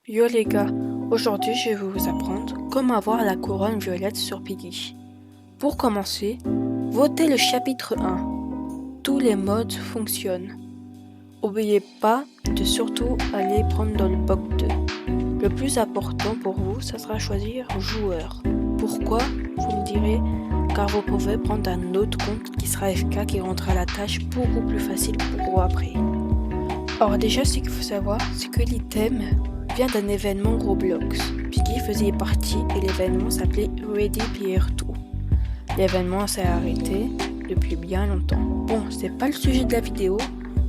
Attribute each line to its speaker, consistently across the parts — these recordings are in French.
Speaker 1: Yo les gars, aujourd'hui je vais vous apprendre comment avoir la couronne violette sur Piggy. Pour commencer, votez le chapitre 1. Tous les modes fonctionnent. N'oubliez pas de surtout aller prendre dans le box 2. Le plus important pour vous, ça sera choisir joueur. Pourquoi? Vous me direz, car vous pouvez prendre un autre compte qui sera FK qui rendra la tâche beaucoup plus facile pour vous après. Or déjà ce qu'il faut savoir, c'est que l'item vient d'un événement Roblox. Piggy faisait partie et l'événement s'appelait Ready Player 2. L'événement s'est arrêté depuis bien longtemps. Bon, c'est pas le sujet de la vidéo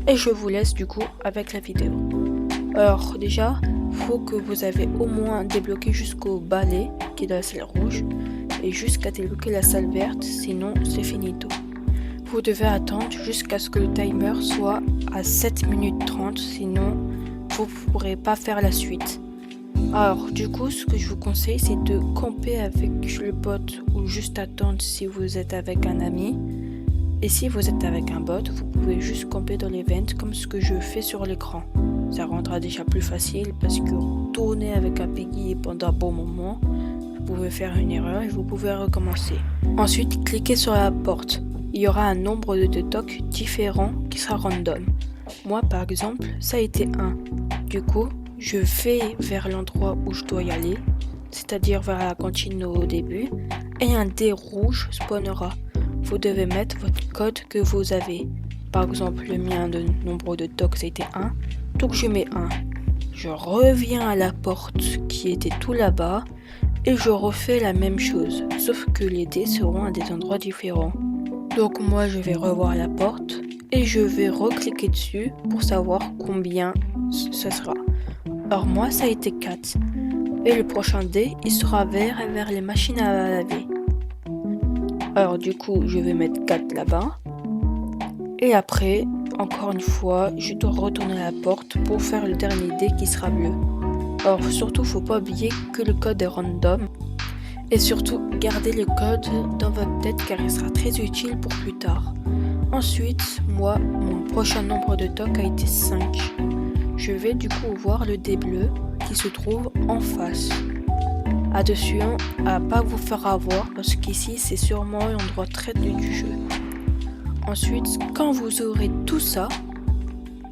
Speaker 1: et je vous laisse du coup avec la vidéo. Alors déjà, faut que vous avez au moins débloqué jusqu'au balai qui est dans la salle rouge et jusqu'à débloquer la salle verte, sinon c'est finito. Vous devez attendre jusqu'à ce que le timer soit à 7 minutes 30, sinon vous ne pourrez pas faire la suite. Alors du coup, ce que je vous conseille, c'est de camper avec le bot ou juste attendre si vous êtes avec un ami. Et si vous êtes avec un bot, vous pouvez juste camper dans l'event comme ce que je fais sur l'écran. Ça rendra déjà plus facile parce que tourner avec un Piggy pendant un bon moment, vous pouvez faire une erreur et vous pouvez recommencer. Ensuite, cliquez sur la porte. Il y aura un nombre de tocs différents qui sera random. Moi par exemple, ça a été 1. Du coup, je vais vers l'endroit où je dois y aller, c'est-à-dire vers la cantine au début, et un dé rouge spawnera. Vous devez mettre votre code que vous avez. Par exemple, le mien de nombre de tocs ça a été 1, donc je mets 1. Je reviens à la porte qui était tout là-bas, et je refais la même chose, sauf que les dés seront à des endroits différents. Donc moi je vais revoir la porte et je vais recliquer dessus pour savoir combien ce sera. Alors moi ça a été 4 et le prochain dé il sera vers les machines à laver. Alors du coup je vais mettre 4 là-bas et après encore une fois je dois retourner à la porte pour faire le dernier dé qui sera bleu. Alors surtout faut pas oublier que le code est random. Et surtout, gardez le code dans votre tête car il sera très utile pour plus tard. Ensuite, moi, mon prochain nombre de tocs a été 5. Je vais du coup voir le dé bleu qui se trouve en face. Attention à pas vous faire avoir parce qu'ici c'est sûrement un endroit très dur du jeu. Ensuite, quand vous aurez tout ça,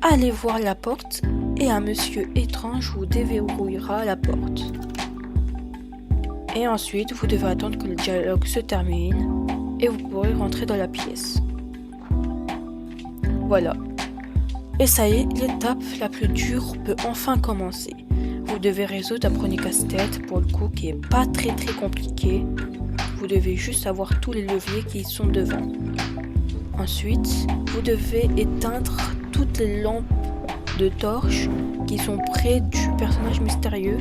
Speaker 1: allez voir la porte et un monsieur étrange vous déverrouillera la porte. Et ensuite, vous devez attendre que le dialogue se termine et vous pourrez rentrer dans la pièce. Voilà. Et ça y est, l'étape la plus dure peut enfin commencer. Vous devez résoudre un premier casse-tête pour le coup qui est pas très compliqué. Vous devez juste savoir tous les leviers qui sont devant. Ensuite, vous devez éteindre toutes les lampes de torche qui sont près du personnage mystérieux.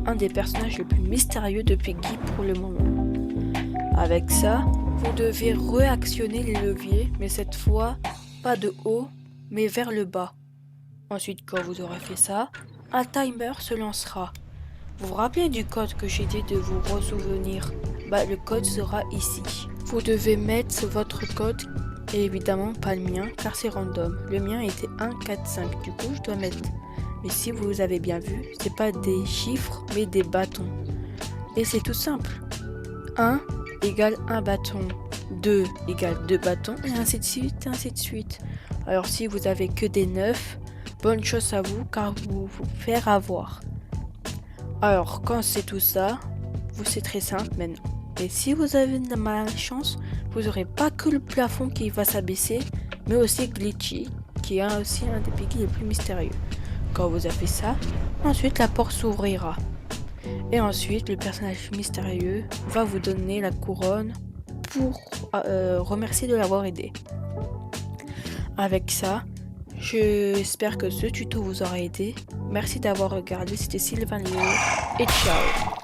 Speaker 1: Un des personnages les plus mystérieux de Piggy pour le moment. Avec ça, vous devez réactionner les leviers, mais cette fois, pas de haut, mais vers le bas. Ensuite, quand vous aurez fait ça, un timer se lancera. Vous vous rappelez du code que j'ai dit de vous ressouvenir? Le code sera ici. Vous devez mettre votre code, et évidemment pas le mien, car c'est random. Le mien était 1, 4, 5, du coup je dois mettre... Mais si vous avez bien vu, c'est pas des chiffres, mais des bâtons. Et c'est tout simple. 1 égale 1 bâton. 2 égale 2 bâtons, et ainsi de suite, ainsi de suite. Alors si vous avez que des 9, bonne chance à vous, car vous vous faire avoir. Alors quand c'est tout ça, c'est très simple maintenant. Et si vous avez de la malchance, vous aurez pas que le plafond qui va s'abaisser, mais aussi Glitchy, qui est aussi un des Piggy les plus mystérieux. Quand vous avez fait ça, ensuite la porte s'ouvrira. Et ensuite, le personnage mystérieux va vous donner la couronne pour remercier de l'avoir aidé. Avec ça, j'espère que ce tuto vous aura aidé. Merci d'avoir regardé, c'était Sylvain Léo et ciao.